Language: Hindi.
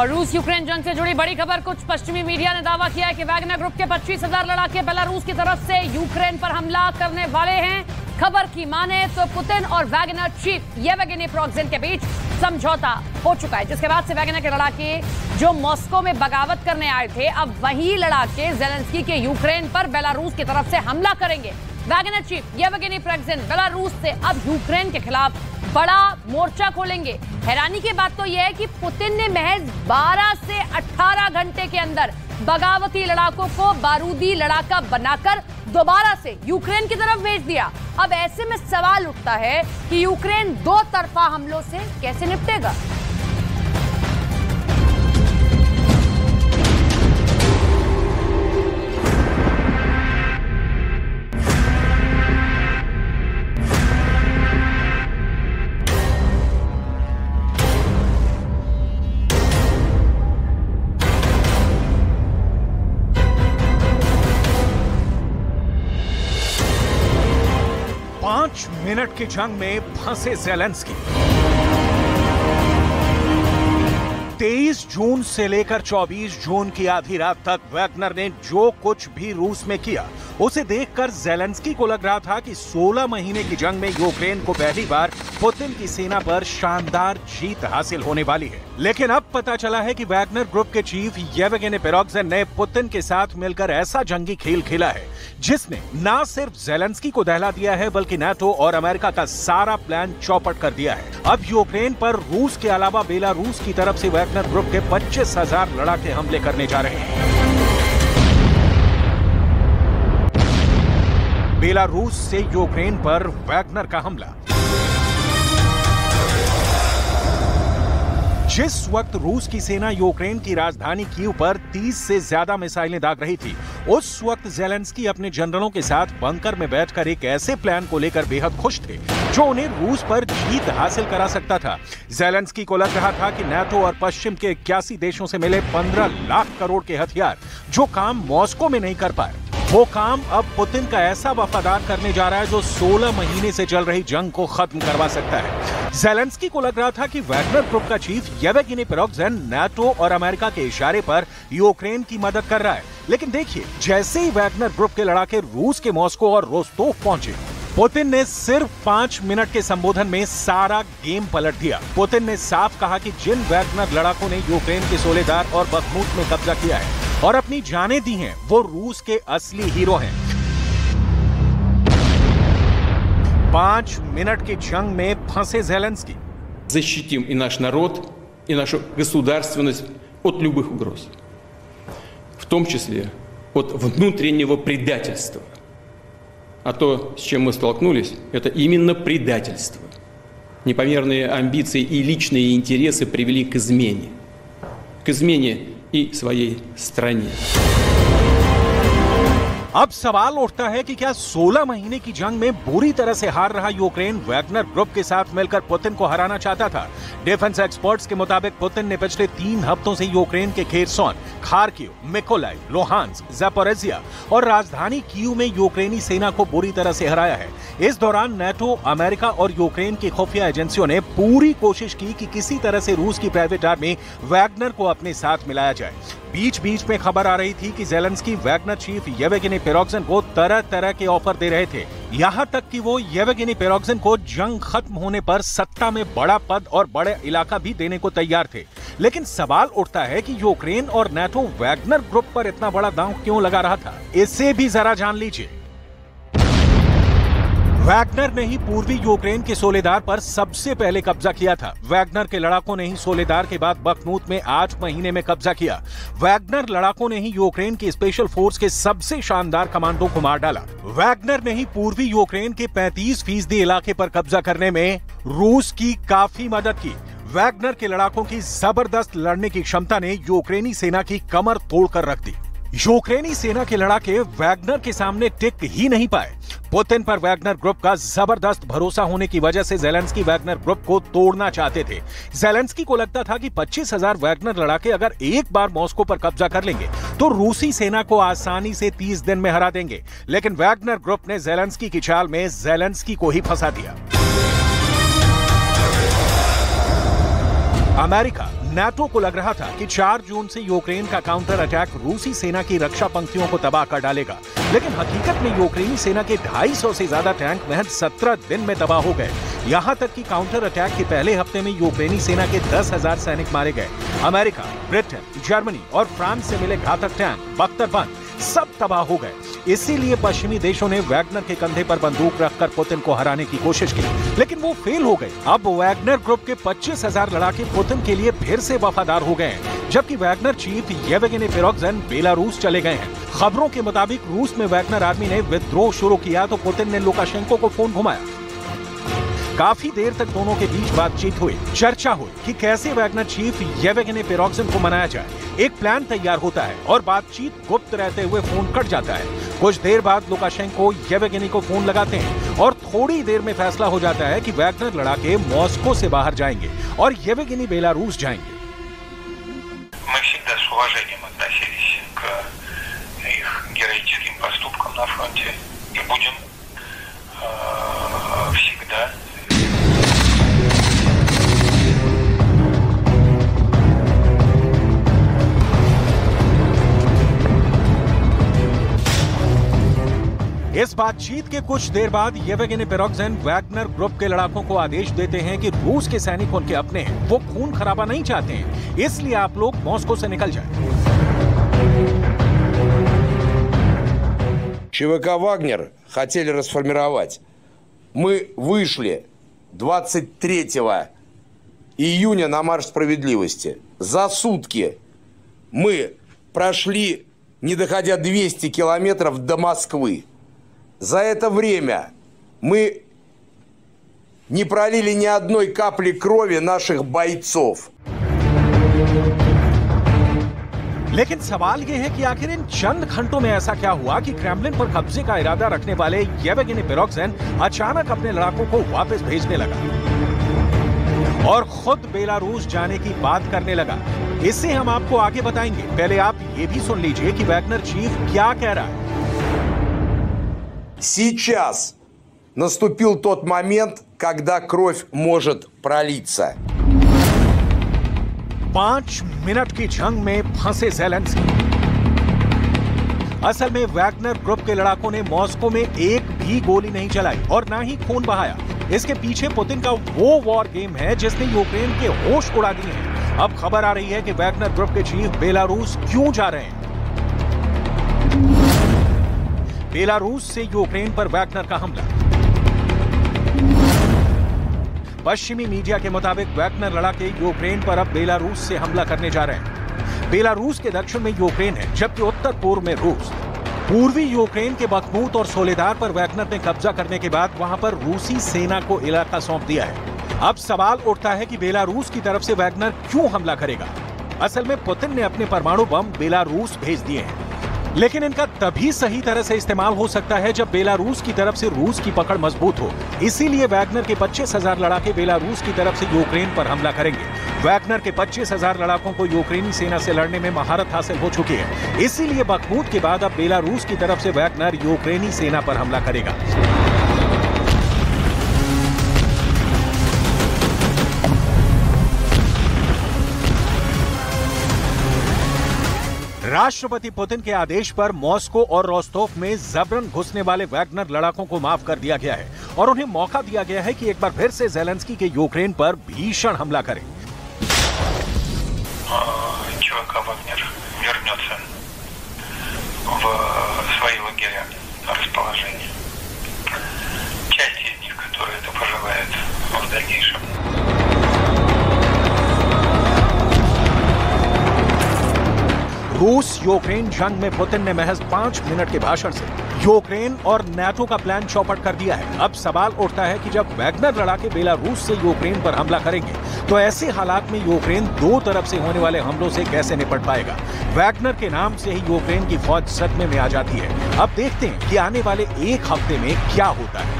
और रूस यूक्रेन जंग से जुड़ी बड़ी खबर। कुछ पश्चिमी मीडिया ने दावा किया है कि वैगनर ग्रुप के 25,000 लड़ाके बेलारूस की तरफ से यूक्रेन पर हमला करने वाले हैं। खबर की माने तो पुतिन और वैगनर चीफ येवगेनी प्रिगोजिन के बीच समझौता हो चुका है, जिसके बाद से वैगनर के लड़ाके जो मॉस्को में बगावत करने आए थे, अब वही लड़ाके ज़ेलेंस्की के यूक्रेन पर बेलारूस की तरफ से हमला करेंगे। Wagner chief Yevgeny Prigozhin Belarus से अब यूक्रेन के खिलाफ बड़ा मोर्चा खोलेंगे। हैरानी की बात तो यह है कि पुतिन ने महज 12 से 18 घंटे के अंदर बगावती लड़ाकों को बारूदी लड़ाका बनाकर दोबारा से यूक्रेन की तरफ भेज दिया। अब ऐसे में सवाल उठता है कि यूक्रेन दो तरफा हमलों से कैसे निपटेगा। मिनट की जंग में फंसे ज़ेलेंस्की। 23 जून से लेकर 24 जून की आधी रात तक वैगनर ने जो कुछ भी रूस में किया, उसे देखकर ज़ेलेंस्की को लग रहा था कि 16 महीने की जंग में यूक्रेन को पहली बार पुतिन की सेना पर शानदार जीत हासिल होने वाली है। लेकिन अब पता चला है कि वैगनर ग्रुप के चीफ येवगेनी प्रिगोजिन ने पुतिन के साथ मिलकर ऐसा जंगी खेल खेला है जिसने न सिर्फ ज़ेलेंस्की को दहला दिया है, बल्कि नाटो और अमेरिका का सारा प्लान चौपट कर दिया है। अब यूक्रेन पर रूस के अलावा बेलारूस की तरफ से वैगनर ग्रुप के 25,000 लड़ाके हमले करने जा रहे हैं। बेलारूस से यूक्रेन पर वैगनर का हमला। जिस वक्त रूस की सेना यूक्रेन की राजधानी कीव पर 30 से ज्यादा मिसाइलें दाग रही थी, उस वक्त ज़ेलेंस्की अपने जनरलों के साथ बंकर में बैठकर एक ऐसे प्लान को लेकर बेहद खुश थे जो उन्हें रूस पर जीत हासिल करा सकता था। ज़ेलेंस्की को लग रहा था कि नाटो और पश्चिम के 81 देशों से मिले 15 लाख करोड़ के हथियार जो काम मॉस्को में नहीं कर पाए, वो काम अब पुतिन का ऐसा वफादार करने जा रहा है जो 16 महीने से चल रही जंग को खत्म करवा सकता है। ज़ेलेंस्की को लग रहा था कि वैगनर ग्रुप का चीफ येवगेनी प्रिगोजिन नाटो और अमेरिका के इशारे पर यूक्रेन की मदद कर रहा है। लेकिन देखिए, जैसे ही वैगनर ग्रुप के लड़ाके रूस के मॉस्को और रोस्टोव पहुंचे, पुतिन ने सिर्फ 5 मिनट के संबोधन में सारा गेम पलट दिया। पुतिन ने साफ कहा कि जिन वैगनर लड़ाकों ने यूक्रेन के सोलेदार और बखमूत में कब्जा किया है और अपनी जानें दी हैं, वो रूस के असली हीरो हैं। 5 मिनट की जंग में फंसे ज़ेलेंस्की। Защитим и наш народ, и нашу государственность от любых угроз, в том числе от внутреннего предательства. А то, с чем мы столкнулись, это именно предательство. Непомерные амбиции и личные интересы привели к измене и своей стране. अब सवाल उठता है कि क्या 16 महीने की जंग में बुरी तरह से हार रहा यूक्रेन वैगनर ग्रुप के साथ मिलकर पुतिन को हराना चाहता था? डिफेंस एक्सपर्ट्स के मुताबिक पुतिन ने पिछले 3 हफ्तों से यूक्रेन के खेरसोन, खार्किव, मिकोलाइव, लोहांस्क, ज़ापोरिज़िया और राजधानी कीव में यूक्रेनी सेना को बुरी तरह से हराया है। इस दौरान नाटो, अमेरिका और यूक्रेन की खुफिया एजेंसियों ने पूरी कोशिश की कि किसी तरह से रूस की प्राइवेट आर्मी वैगनर को अपने साथ मिलाया जाए। बीच बीच में खबर आ रही थी कि Zelensky Wagner chief Yevgeny Prigozhin को तरह तरह के ऑफर दे रहे थे, यहां तक कि वो येवगेनी प्रिगोजिन को जंग खत्म होने पर सत्ता में बड़ा पद और बड़े इलाका भी देने को तैयार थे। लेकिन सवाल उठता है कि यूक्रेन और नाटो वैगनर ग्रुप पर इतना बड़ा दांव क्यों लगा रहा था? इसे भी जरा जान लीजिए। वैगनर ने ही पूर्वी यूक्रेन के सोलेदार पर सबसे पहले कब्जा किया था। वैगनर के लड़ाकों ने ही सोलेदार के बाद बखमूत में 8 महीने में कब्जा किया। वैगनर लड़ाकों ने ही यूक्रेन की स्पेशल फोर्स के सबसे शानदार कमांडो को मार डाला। वैगनर ने ही पूर्वी यूक्रेन के 35% इलाके पर कब्जा करने में रूस की काफी मदद की। वैगनर के लड़ाकों की जबरदस्त लड़ने की क्षमता ने यूक्रेनी सेना की कमर तोड़कर रख दी। यूक्रेनी सेना के लड़ाके वैगनर के सामने टिक ही नहीं पाए। पुतिन पर वैगनर ग्रुप का जबरदस्त भरोसा होने की वजह से ज़ेलेंस्की वैगनर ग्रुप को तोड़ना चाहते थे। ज़ेलेंस्की को लगता था कि 25,000 वैगनर लड़ाके अगर एक बार मॉस्को पर कब्जा कर लेंगे तो रूसी सेना को आसानी से 30 दिन में हरा देंगे। लेकिन वैगनर ग्रुप ने ज़ेलेंस्की की चाल में ज़ेलेंस्की को ही फंसा दिया। अमेरिका, नाटो को लग रहा था कि 4 जून से यूक्रेन का काउंटर अटैक रूसी सेना की रक्षा पंक्तियों को तबाह कर डालेगा, लेकिन हकीकत में यूक्रेनी सेना के 250 से ज्यादा टैंक महज 17 दिन में तबाह हो गए। यहां तक कि काउंटर अटैक के पहले हफ्ते में यूक्रेनी सेना के 10,000 सैनिक मारे गए। अमेरिका, ब्रिटेन, जर्मनी और फ्रांस से मिले घातक टैंक, बख्तरबंद सब तबाह हो गए। इसीलिए पश्चिमी देशों ने वैगनर के कंधे पर बंदूक रखकर पुतिन को हराने की कोशिश की, लेकिन वो फेल हो गए। अब वैगनर ग्रुप के 25,000 लड़ाके पुतिन के लिए फिर से वफादार हो गए हैं, जबकि Wagner chief Yevgeny Prigozhin Belarus चले गए हैं। खबरों के मुताबिक रूस में वैगनर आर्मी ने विद्रोह शुरू किया तो पुतिन ने लुकाशेंको को फोन घुमाया। काफी देर तक दोनों के बीच बातचीत हुई, चर्चा हुई कि कैसे वैगनर चीफ येवगेनी प्रिगोजिन को मनाया जाए। एक प्लान तैयार होता है और बातचीत गुप्त रहते हुए फोन कट जाता है। कुछ देर बाद लुकाशेंको येवगेनी को फोन लगाते हैं और थोड़ी देर में फैसला हो जाता है कि वैगनर लड़ाके मॉस्को से बाहर जाएंगे और येवगेनी बेलारूस जाएंगे। Мы всегда с уважением относились к их героическим поступкам на фронте и будем всегда. इस बातचीत के कुछ देर बाद येवगेनी प्रिगोजिन वैगनर ग्रुप के लड़ाकों को आदेश देते हैं कि रूस के सैनिक उनके अपने हैं, वो खून खराबा नहीं चाहते हैं, इसलिए आप लोग मॉस्को से निकल जाएं। ЧВК «Вагнер» хотели расформировать. Мы вышли 23 июня на марш справедливости. За сутки мы прошли, не доходя 200 километров до Москвы. За это время мы не пролили ни одной капли крови наших бойцов. लेकिन सवाल यह है कि आखिर इन चंद घंटों में ऐसा क्या हुआ कि क्रेमलिन पर कब्जे का इरादा रखने वाले येवगेनी प्रिगोजिन अचानक अपने लड़ाकों को वापस भेजने लगा और खुद बेलारूस जाने की बात करने लगा। इसे हम आपको आगे बताएंगे। पहले आप ये भी सुन लीजिए कि वैगनर चीफ क्या कह रहा है। Сейчас наступил тот момент, когда кровь может пролиться. 5 मिनट की जंग में फंसे ज़ेलेंस्की। असल में वैगनर ग्रुप के लड़ाकों ने मॉस्को में एक भी गोली नहीं चलाई और ना ही खून बहाया। इसके पीछे पुतिन का वो वॉर गेम है जिसने यूक्रेन के होश उड़ा दिए हैं। अब खबर आ रही है कि वैगनर ग्रुप के चीफ बेलारूस क्यों जा रहे हैं। बेलारूस से यूक्रेन पर वैगनर का हमला। पश्चिमी मीडिया के मुताबिक वैगनर लड़ाके यूक्रेन पर अब बेलारूस से हमला करने जा रहे हैं। बेलारूस के दक्षिण में यूक्रेन है, जबकि उत्तर पूर्व में रूस। पूर्वी यूक्रेन के बखमूत और सोलेदार पर वैगनर ने कब्जा करने के बाद वहां पर रूसी सेना को इलाका सौंप दिया है। अब सवाल उठता है कि बेलारूस की तरफ से वैगनर क्यों हमला करेगा। असल में पुतिन ने अपने परमाणु बम बेलारूस भेज दिए हैं, लेकिन इनका तभी सही तरह से इस्तेमाल हो सकता है जब बेलारूस की तरफ से रूस की पकड़ मजबूत हो। इसीलिए वैगनर के 25,000 लड़ाके बेलारूस की तरफ से यूक्रेन पर हमला करेंगे। वैगनर के 25,000 लड़ाकों को यूक्रेनी सेना से लड़ने में महारत हासिल हो चुकी है। इसीलिए बखमूत के बाद अब बेलारूस की तरफ से वैगनर यूक्रेनी सेना पर हमला करेगा। राष्ट्रपति पुतिन के आदेश पर मॉस्को और रोस्टोव में जबरन घुसने वाले वैगनर लड़ाकों को माफ कर दिया गया है और उन्हें मौका दिया गया है कि एक बार फिर से ज़ेलेंस्की के यूक्रेन पर भीषण हमला करें। ЧВК «Вагнер» вернется в свои лагеря расположения. Часть из них, которые это пожелают в дальнейшем. रूस यूक्रेन जंग में पुतिन ने महज 5 मिनट के भाषण से यूक्रेन और नाटो का प्लान चौपट कर दिया है। अब सवाल उठता है कि जब वैगनर लड़ाके बेलारूस से यूक्रेन पर हमला करेंगे तो ऐसे हालात में यूक्रेन दो तरफ से होने वाले हमलों से कैसे निपट पाएगा। वैगनर के नाम से ही यूक्रेन की फौज सदमे में आ जाती है। अब देखते हैं कि आने वाले एक हफ्ते में क्या होता है।